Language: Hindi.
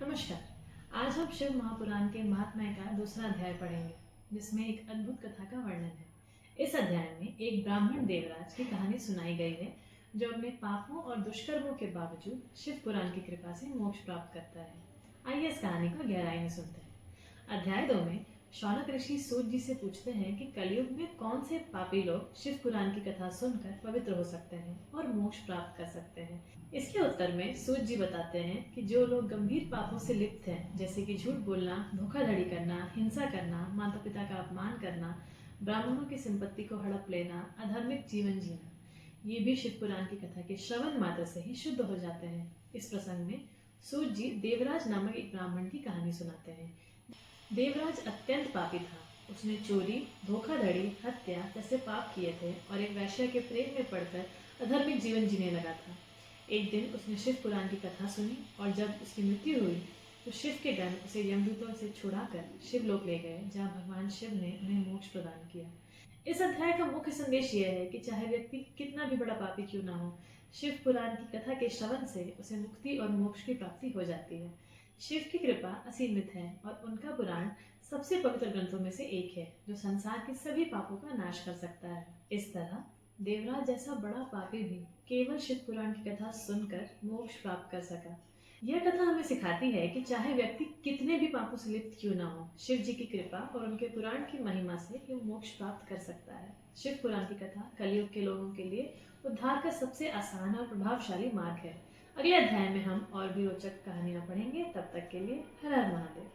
नमस्कार। आज हम शिव महापुराण के महात्म्य का दूसरा अध्याय पढ़ेंगे, जिसमें एक अद्भुत कथा का वर्णन है। इस अध्याय में एक ब्राह्मण देवराज की कहानी सुनाई गई है, जो अपने पापों और दुष्कर्मों के बावजूद शिव पुराण की कृपा से मोक्ष प्राप्त करता है। आइए इस कहानी को गहराई में सुनते हैं। अध्याय 2 में शौनक ऋषि सूत जी से पूछते हैं कि कलयुग में कौन से पापी लोग शिव पुराण की कथा सुनकर पवित्र हो सकते हैं और मोक्ष प्राप्त कर सकते हैं। इसके उत्तर में सूत जी बताते हैं कि जो लोग गंभीर पापों से लिप्त हैं, जैसे कि झूठ बोलना, धोखाधड़ी करना, हिंसा करना, माता पिता का अपमान करना, ब्राह्मणों की संपत्ति को हड़प लेना, अधार्मिक जीवन जीना, ये भी शिव पुराण की कथा के श्रवण मात्र से ही शुद्ध हो जाते हैं। इस प्रसंग में सूत जी देवराज नामक एक ब्राह्मण की कहानी सुनाते हैं। देवराज अत्यंत पापी था। उसने चोरी, धोखाधड़ी, हत्या जैसे पाप किए थे और एक वैश्या के प्रेम में पड़कर अधार्मिक जीवन जीने लगा था। एक दिन उसने शिव पुराण की कथा सुनी और जब उसकी मृत्यु हुई तो शिव के गण उसे यमदूतों से छुड़ाकर शिवलोक ले गए, जहाँ भगवान शिव ने उन्हें मोक्ष प्रदान किया। इस अध्याय का मुख्य संदेश यह है कि चाहे व्यक्ति कितना भी बड़ा पापी क्यों ना हो, शिव पुराण की कथा के श्रवण से उसे मुक्ति और मोक्ष की प्राप्ति हो जाती है। शिव की कृपा असीमित है और उनका पुराण सबसे पवित्र ग्रंथों में से एक है, जो संसार के सभी पापों का नाश कर सकता है। इस तरह देवराज जैसा बड़ा पापी भी केवल शिव पुराण की कथा सुनकर मोक्ष प्राप्त कर सका। यह कथा हमें सिखाती है कि चाहे व्यक्ति कितने भी पापों से लिप्त क्यों ना हो, शिव जी की कृपा और उनके पुराण की महिमा से ये मोक्ष प्राप्त कर सकता है। शिव पुराण की कथा कलयुग के लोगों के लिए उद्धार का सबसे आसान और प्रभावशाली मार्ग है। अगले अध्याय में हम और भी रोचक कहानियां पढ़ेंगे। तब तक के लिए हर हर महादेव।